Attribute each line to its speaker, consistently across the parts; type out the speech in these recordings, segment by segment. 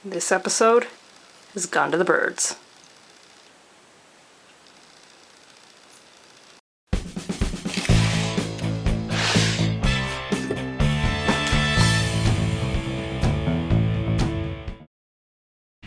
Speaker 1: This episode has gone to the birds.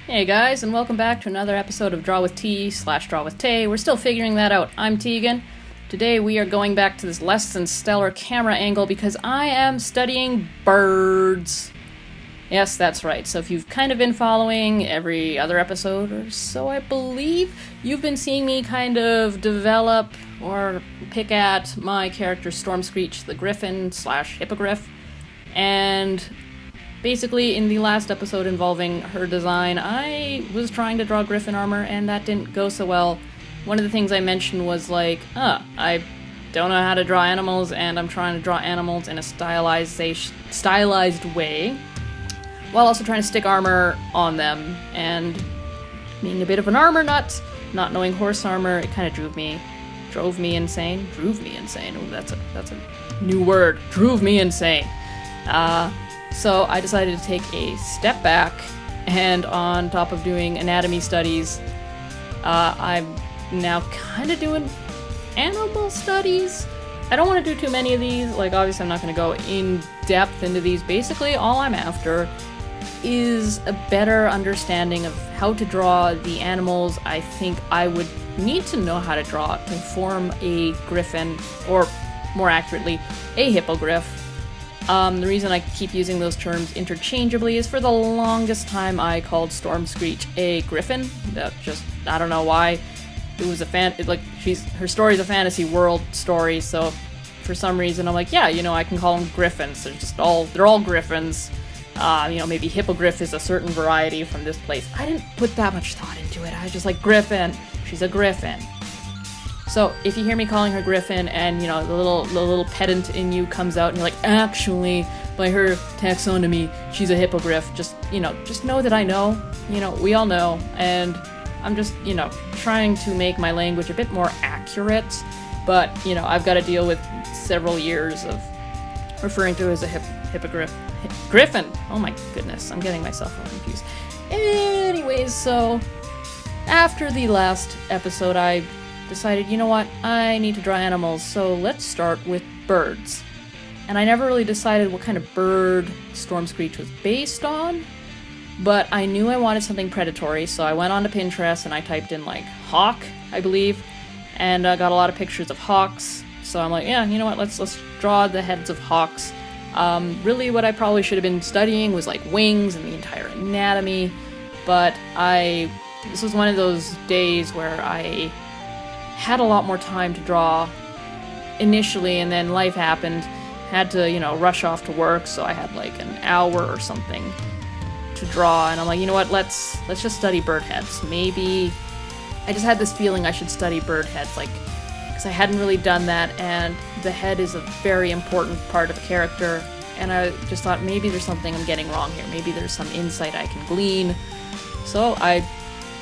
Speaker 1: Hey guys, and welcome back to another episode of Draw with T / Draw with Tay. We're still figuring that out. I'm Tegan. Today we are going back to this less than stellar camera angle because I am studying birds. Yes, that's right. So if you've kind of been following every other episode or so, I believe, you've been seeing me kind of develop or pick at my character Stormscreech, the griffin / hippogriff. And basically, in the last episode involving her design, I was trying to draw griffin armor, and that didn't go so well. One of the things I mentioned was like, I don't know how to draw animals, and I'm trying to draw animals in a stylized way, while also trying to stick armor on them, and being a bit of an armor nut, not knowing horse armor, it kind of drove me insane. Oh, that's a new word. Drove me insane. So I decided to take a step back, and on top of doing anatomy studies, I'm now kind of doing animal studies. I don't want to do too many of these. Like, obviously I'm not going to go in depth into these. Basically, all I'm after is a better understanding of how to draw the animals I think I would need to know how to draw to form a griffin, or more accurately, a hippogriff. The reason I keep using those terms interchangeably is for the longest time I called Stormscreech a griffin. I don't know why. It was her story's a fantasy world story, so for some reason I'm like, yeah, I can call them griffins. They're all griffins. Maybe hippogriff is a certain variety from this place. I didn't put that much thought into it. I was just like, griffin. She's a griffin. So if you hear me calling her griffin, and the little pedant in you comes out, and you're like, actually, by her taxonomy, she's a hippogriff. Just know that I know. We all know, and I'm just trying to make my language a bit more accurate. But I've got to deal with several years of referring to her as a hippogriff. Griffin! Oh my goodness, I'm getting myself all confused. Anyways, so after the last episode, I decided, you know what, I need to draw animals, so let's start with birds. And I never really decided what kind of bird Stormscreech was based on, but I knew I wanted something predatory, so I went onto Pinterest and I typed in hawk, I believe, and I got a lot of pictures of hawks. So I'm like, yeah, you know what, let's draw the heads of hawks. Really what I probably should have been studying was wings and the entire anatomy, but this was one of those days where I had a lot more time to draw initially, and then life happened. Had to, rush off to work, so I had an hour or something to draw, and I'm like, you know what, let's just study bird heads. Maybe I just had this feeling I should study bird heads, because I hadn't really done that, and the head is a very important part of a character, and I just thought maybe there's something I'm getting wrong here. Maybe there's some insight I can glean. So I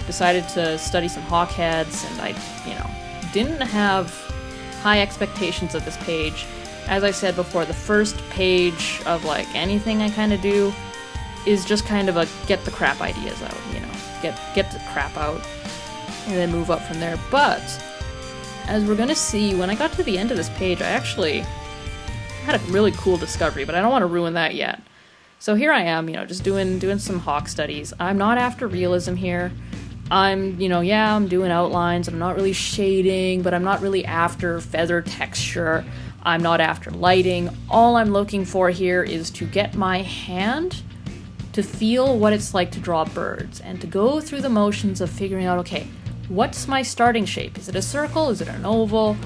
Speaker 1: decided to study some hawk heads, and I, didn't have high expectations of this page. As I said before, the first page of anything I kind of do is just kind of a get the crap ideas out, get the crap out, and then move up from there. But as we're gonna see, when I got to the end of this page, I actually had a really cool discovery, but I don't want to ruin that yet. So here I am, just doing some hawk studies. I'm not after realism here. I'm doing outlines. I'm not really shading, but I'm not really after feather texture. I'm not after lighting. All I'm looking for here is to get my hand to feel what it's like to draw birds, and to go through the motions of figuring out, okay, what's my starting shape? Is it a circle? Is it an oval?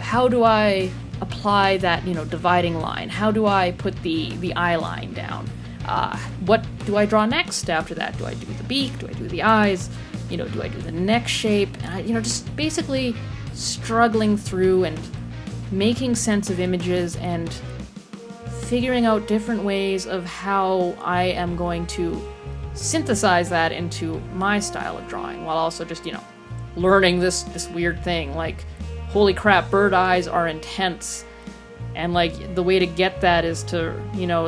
Speaker 1: How do I apply that, dividing line? How do I put the eye line down? What do I draw next after that? Do I do the beak? Do I do the eyes? Do I do the neck shape? And just basically struggling through and making sense of images and figuring out different ways of how I am going to synthesize that into my style of drawing, while also just, learning this weird thing, holy crap, bird eyes are intense, And like the way to get that is to,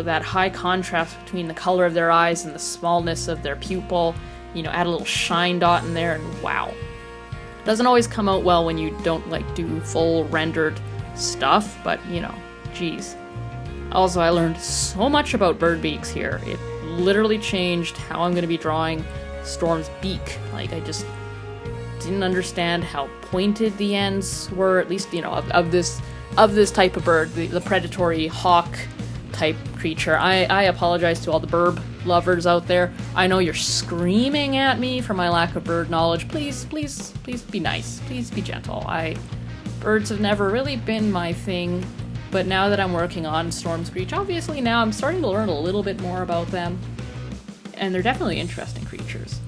Speaker 1: that high contrast between the color of their eyes and the smallness of their pupil, add a little shine dot in there, and wow. Doesn't always come out well when you don't like do full rendered stuff, but geez. Also, I learned so much about bird beaks here. It literally changed how I'm going to be drawing Storm's beak. Like, I just didn't understand how pointed the ends were, at least, of this type of bird, the predatory hawk type creature. I apologize to all the bird lovers out there. I know you're screaming at me for my lack of bird knowledge. Please be nice. Please be gentle. Birds have never really been my thing, but now that I'm working on Stormscreech, obviously now I'm starting to learn a little bit more about them, and they're definitely interesting creatures.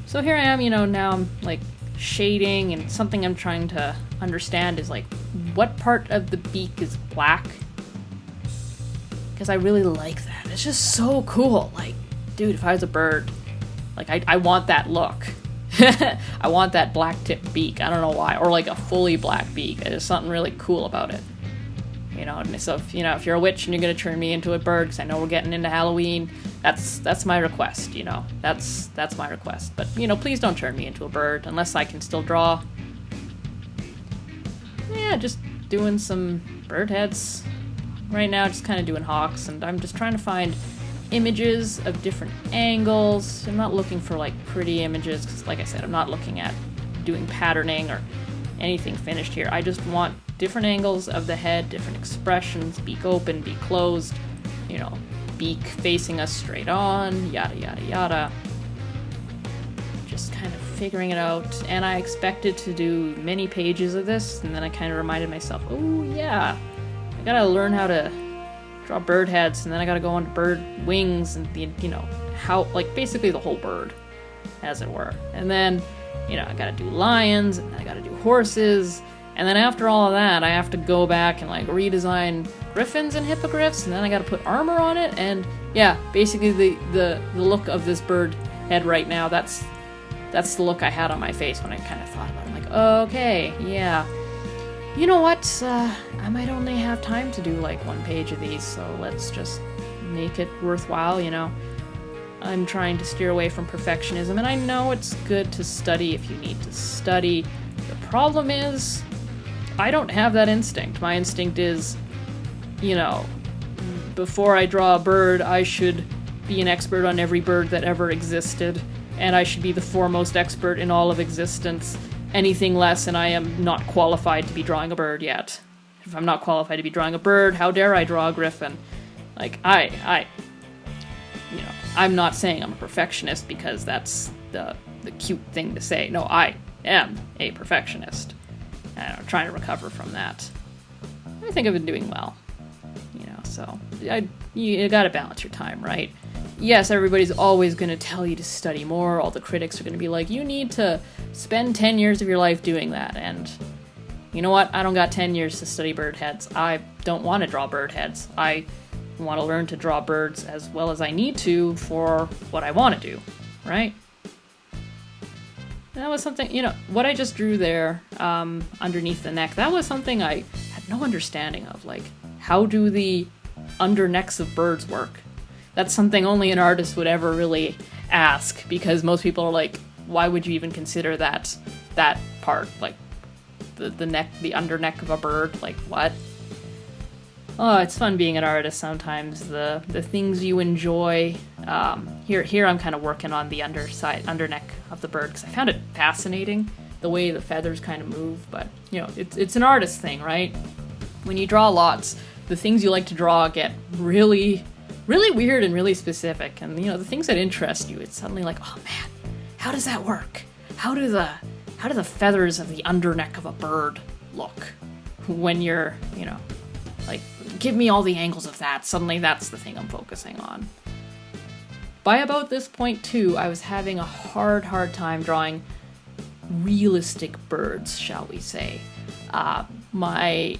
Speaker 1: So here I am, now I'm like shading, and something I'm trying to understand is like what part of the beak is black, because I really like that. It's just so cool. Like, dude, if I was a bird, like I want that look. I want that black tip beak. I don't know why, or like a fully black beak. There's something really cool about it. And so if you're a witch and you're gonna turn me into a bird, because I know we're getting into Halloween, that's my request. That's my request. But please don't turn me into a bird unless I can still draw. Yeah, just doing some bird heads right now. Just kind of doing hawks, and I'm just trying to find images of different angles. I'm not looking for like pretty images, because like I said, I'm not looking at doing patterning or anything finished here. I just want different angles of the head, different expressions, beak open, beak closed, beak facing us straight on, yada yada yada. Just kind of figuring it out, and I expected to do many pages of this, and then I kind of reminded myself, oh yeah, I gotta learn how to draw bird heads, and then I gotta go on to bird wings, and how, like, basically the whole bird, as it were. And then, I gotta do lions, and then I gotta do horses, and then after all of that, I have to go back and like redesign griffins and hippogriffs, and then I gotta put armor on it, and yeah, basically the look of this bird head right now, that's the look I had on my face when I kind of thought about it. I'm like, okay, yeah. You know what? I might only have time to do like one page of these, so let's just make it worthwhile, I'm trying to steer away from perfectionism, and I know it's good to study if you need to study. The problem is, I don't have that instinct. My instinct is, before I draw a bird, I should be an expert on every bird that ever existed, and I should be the foremost expert in all of existence. Anything less, and I am not qualified to be drawing a bird yet. If I'm not qualified to be drawing a bird, how dare I draw a griffin? Like, I'm not saying I'm a perfectionist because that's the cute thing to say. No, I am a perfectionist, and I'm trying to recover from that. I think I've been doing well, so you gotta balance your time, right? Yes, everybody's always going to tell you to study more. All the critics are going to be like, you need to spend 10 years of your life doing that. And you know what? I don't got 10 years to study bird heads. I don't want to draw bird heads. I want to learn to draw birds as well as I need to for what I want to do, right? That was something, what I just drew there underneath the neck, that was something I had no understanding of. Like, how do the undernecks of birds work? That's something only an artist would ever really ask, because most people are like, why would you even consider that part? Like, the neck, the under neck of a bird? Like, what? Oh, it's fun being an artist sometimes. The things you enjoy. Here I'm kind of working on the under neck of the bird, because I found it fascinating, the way the feathers kind of move. But, it's an artist thing, right? When you draw lots, the things you like to draw get really weird and really specific, and the things that interest you, it's suddenly like, oh man, how does that work? How do the feathers of the underneck of a bird look when you're, like, give me all the angles of that. Suddenly that's the thing I'm focusing on. By about this point too, I was having a hard time drawing realistic birds, shall we say.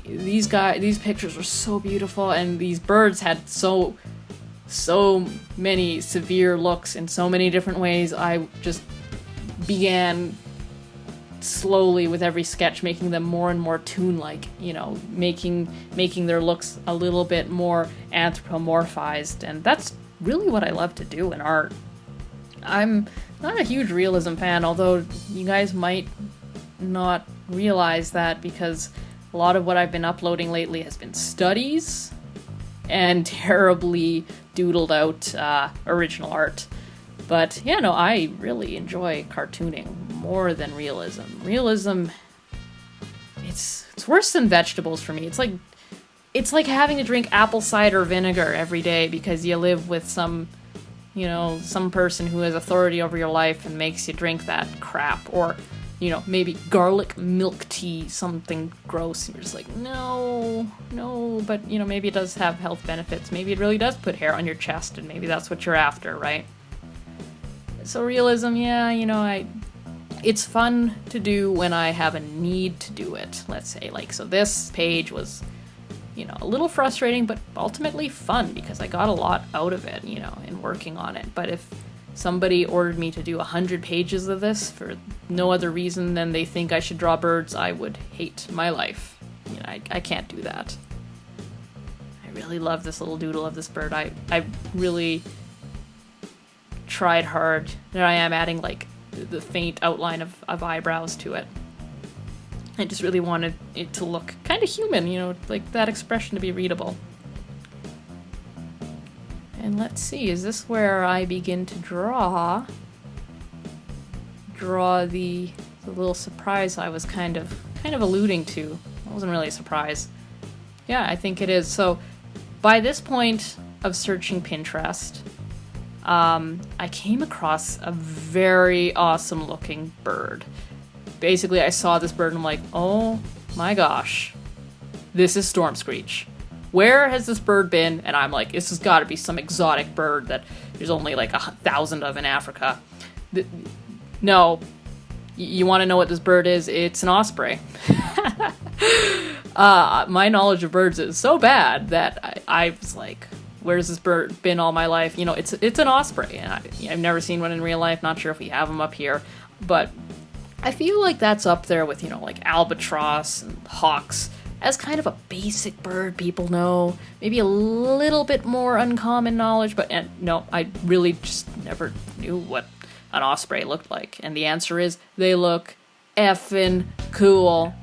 Speaker 1: These pictures were so beautiful, and these birds had so many severe looks in so many different ways. I just began slowly with every sketch making them more and more toon-like, you know, making their looks a little bit more anthropomorphized, and that's really what I love to do in art. I'm not a huge realism fan, although you guys might not realize that because a lot of what I've been uploading lately has been studies and terribly doodled out original art. But yeah, no, I really enjoy cartooning more than realism. Realism, it's worse than vegetables for me. It's like having to drink apple cider vinegar every day because you live with some person who has authority over your life and makes you drink that crap. Or, you know, maybe garlic milk tea, something gross, and you're just like, no, but, you know, maybe it does have health benefits. Maybe it really does put hair on your chest, and maybe that's what you're after, right? So realism, yeah, you know, it's fun to do when I have a need to do it, let's say. Like, so this page was, you know, a little frustrating, but ultimately fun because I got a lot out of it, you know, in working on it. But if somebody ordered me to do 100 pages of this for no other reason than they think I should draw birds, I would hate my life. You know, I can't do that. I really love this little doodle of this bird. I really tried hard. There I am adding like the faint outline of eyebrows to it. I just really wanted it to look kind of human, you know, like that expression to be readable. And let's see, is this where I begin to draw the little surprise I was kind of alluding to? It wasn't really a surprise. Yeah, I think it is. So by this point of searching Pinterest, I came across a very awesome looking bird. Basically, I saw this bird and I'm like, oh my gosh, this is Stormscreech. Where has this bird been? And I'm like, this has got to be some exotic bird that there's only like 1,000 of in Africa. No, you want to know what this bird is? It's an osprey. My knowledge of birds is so bad that I was like, where's this bird been all my life? You know, it's an osprey, and I've never seen one in real life. Not sure if we have them up here, but I feel like that's up there with, you know, like albatross and hawks as kind of a basic bird people know. Maybe a little bit more uncommon knowledge, but no, I really just never knew what an osprey looked like. And the answer is they look effing cool.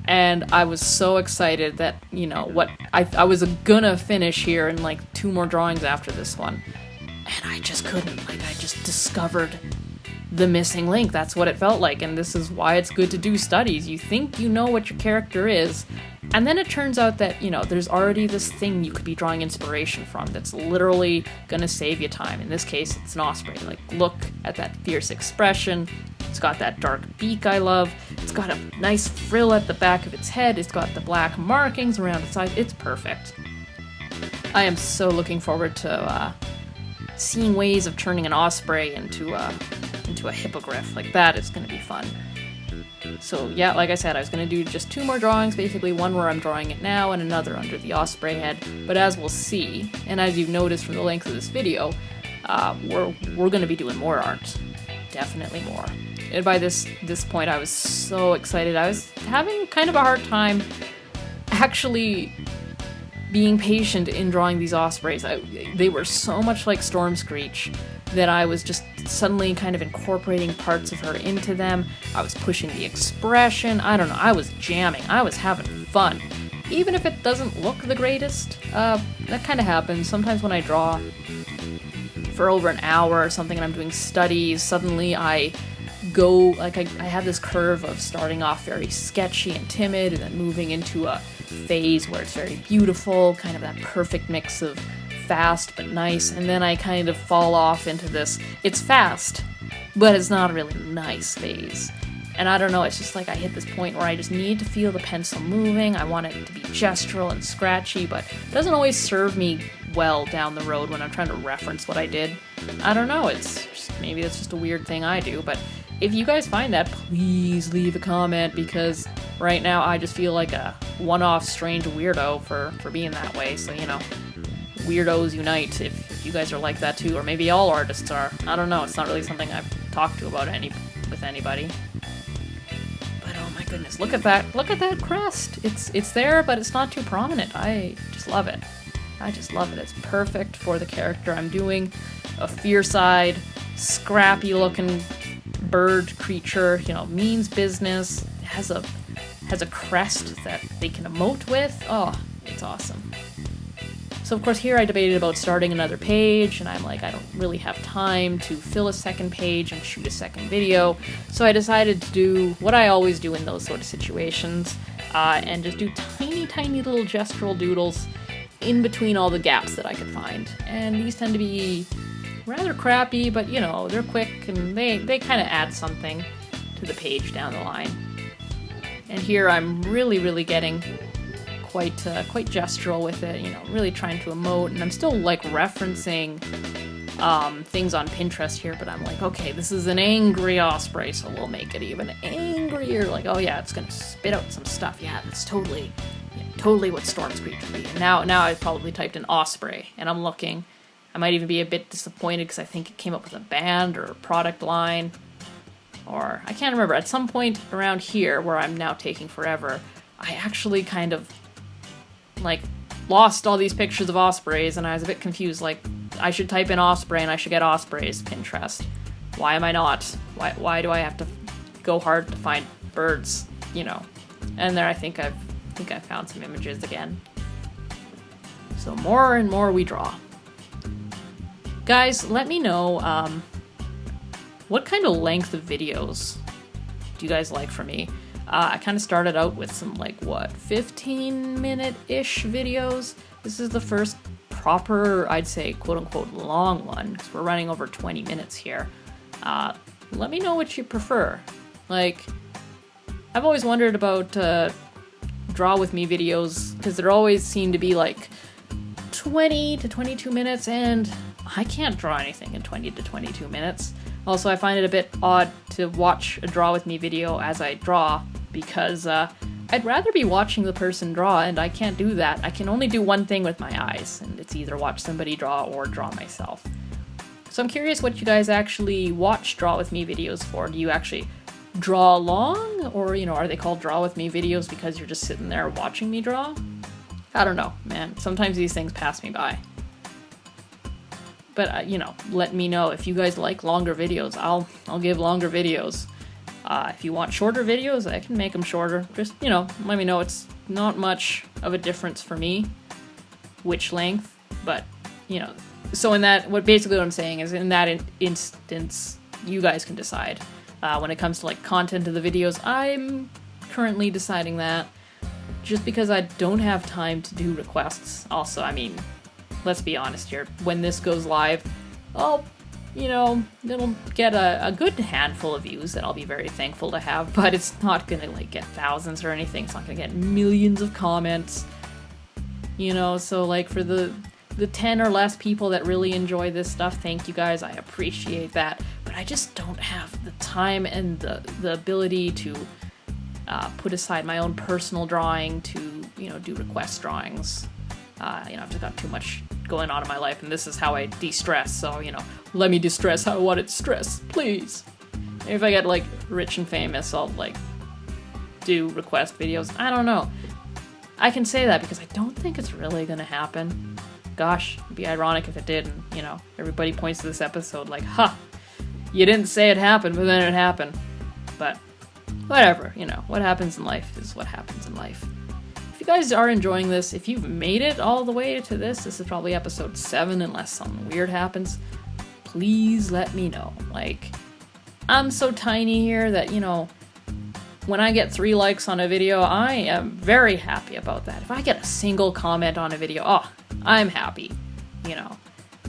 Speaker 1: And I was so excited that, you know, what I was gonna finish here in like 2 more drawings after this one. And I just couldn't. Like, I just discovered the missing link. That's what it felt like, and this is why it's good to do studies. You think you know what your character is, and then it turns out that, you know, there's already this thing you could be drawing inspiration from that's literally gonna save you time. In this case, it's an osprey. Like, look at that fierce expression. It's got that dark beak I love. It's got a nice frill at the back of its head. It's got the black markings around its eyes. It's perfect. I am so looking forward to seeing ways of turning an osprey into a hippogriff. Like, that is going to be fun. So yeah, like I said, I was going to do just 2 more drawings, basically one where I'm drawing it now and another under the osprey head. But as we'll see, and as you've noticed from the length of this video, we're going to be doing more art. Definitely more. And by this point, I was so excited. I was having kind of a hard time actually being patient in drawing these ospreys. They were so much like Stormscreech that I was just suddenly kind of incorporating parts of her into them. I was pushing the expression. I don't know. I was jamming. I was having fun. Even if it doesn't look the greatest, that kind of happens. Sometimes when I draw for over an hour or something and I'm doing studies, suddenly I go, like, I have this curve of starting off very sketchy and timid and then moving into a phase where it's very beautiful, kind of that perfect mix of fast but nice, and then I kind of fall off into this, it's fast, but it's not a really nice phase. And I don't know, it's just like I hit this point where I just need to feel the pencil moving. I want it to be gestural and scratchy, but it doesn't always serve me well down the road when I'm trying to reference what I did. I don't know, maybe that's just a weird thing I do, but if you guys find that, please leave a comment, because right now I just feel like a one-off strange weirdo for being that way. So, you know, weirdos unite if you guys are like that too, or maybe all artists are. I don't know, it's not really something I've talked to about with anybody. goodness, look at that crest. It's there, but it's not too prominent. I just love it. It's perfect for the character I'm doing. A fierce-eyed, scrappy-looking bird creature, means business, has a crest that they can emote with. Oh, it's awesome. So of course here I debated about starting another page, and I'm like, I don't really have time to fill a second page and shoot a second video, so I decided to do what I always do in those sort of situations, and just do tiny little gestural doodles in between all the gaps that I could find. And these tend to be rather crappy, but they're quick and they kind of add something to the page down the line. And here I'm really getting quite gestural with it, really trying to emote, and I'm still like referencing things on Pinterest here, but I'm like, okay, this is an angry osprey, so we'll make it even angrier. Like, oh yeah, it's gonna spit out some stuff. Yeah, that's totally what Stormscreech would be. And now I've probably typed in osprey, and I'm looking. I might even be a bit disappointed because I think it came up with a band or a product line, or I can't remember. At some point around here, where I'm now taking forever, I actually kind of like lost all these pictures of ospreys, and I was a bit confused. Like, I should type in osprey and I should get ospreys Pinterest. Why am I not? Why do I have to go hard to find birds? And there I think I've found some images again. So more and more we draw. Guys, let me know what kind of length of videos do you guys like from me? I kind of started out with some 15-minute-ish videos. This is the first proper, I'd say, quote-unquote long one, because we're running over 20 minutes here. Let me know what you prefer. Like, I've always wondered about Draw With Me videos, because there always seem to be 20 to 22 minutes, and I can't draw anything in 20 to 22 minutes. Also, I find it a bit odd to watch a Draw With Me video as I draw, because I'd rather be watching the person draw, and I can't do that. I can only do one thing with my eyes, and it's either watch somebody draw or draw myself. So I'm curious what you guys actually watch Draw With Me videos for. Do you actually draw along, or, are they called Draw With Me videos because you're just sitting there watching me draw? I don't know, man. Sometimes these things pass me by. But, let me know. If you guys like longer videos, I'll give longer videos. If you want shorter videos, I can make them shorter. Just, let me know. It's not much of a difference for me, which length, but, so basically what I'm saying is, in that instance, you guys can decide. When it comes to, content of the videos, I'm currently deciding that, just because I don't have time to do requests. Also, let's be honest here, when this goes live, it'll get a good handful of views that I'll be very thankful to have, but it's not gonna get thousands or anything. It's not gonna get millions of comments, so for the 10 or less people that really enjoy this stuff, thank you guys, I appreciate that, but I just don't have the time and the ability to put aside my own personal drawing to, do request drawings. I've just got too much going on in my life, and this is how I de-stress, so, let me de-stress how I want it stressed, please. If I get, rich and famous, I'll, do request videos. I don't know. I can say that because I don't think it's really gonna happen. Gosh, it'd be ironic if it did, and, everybody points to this episode like, ha! You didn't say it happened, but then it happened. But, whatever, what happens in life is what happens in life. If you guys are enjoying this, if you've made it all the way to this is probably episode 7, unless something weird happens, please let me know. I'm so tiny here that, when I get 3 likes on a video, I am very happy about that. If I get a single comment on a video, I'm happy. A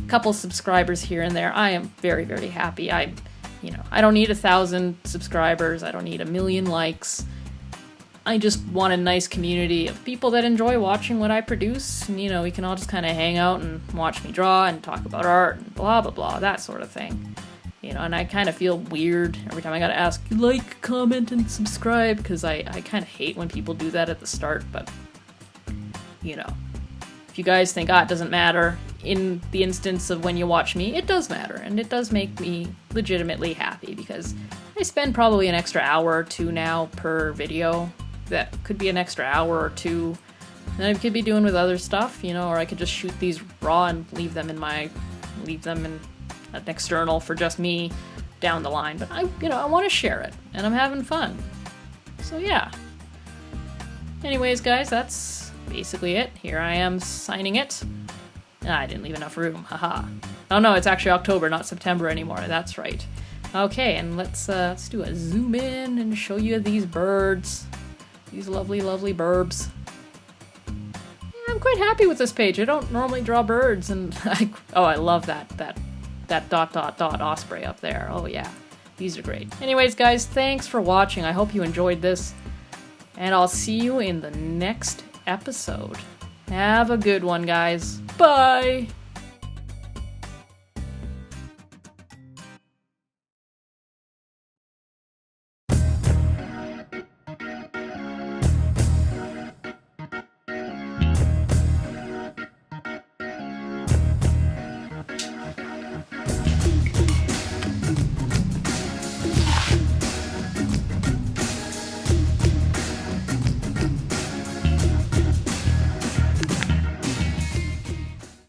Speaker 1: couple subscribers here and there, I am very, very happy. I don't need 1,000 subscribers, I don't need 1 million likes. I just want a nice community of people that enjoy watching what I produce, and, we can all just kind of hang out and watch me draw and talk about art and blah blah blah, that sort of thing. And I kind of feel weird every time I gotta ask, like, comment, and subscribe, because I kind of hate when people do that at the start, but, if you guys think, it doesn't matter, in the instance of when you watch me, it does matter, and it does make me legitimately happy, because I spend probably an extra hour or two now per video. That could be an extra hour or two that I could be doing with other stuff, you know, or I could just shoot these raw and leave them in an external for just me down the line. But I want to share it, and I'm having fun. So yeah. Anyways, guys, that's basically it. Here I am signing it. I didn't leave enough room, haha. Oh no, it's actually October, not September anymore. That's right. Okay, and let's do a zoom in and show you these birds. These lovely, lovely burbs. Yeah, I'm quite happy with this page. I don't normally draw birds, and I love that dot osprey up there. Oh yeah, these are great. Anyways, guys, thanks for watching. I hope you enjoyed this, and I'll see you in the next episode. Have a good one, guys. Bye!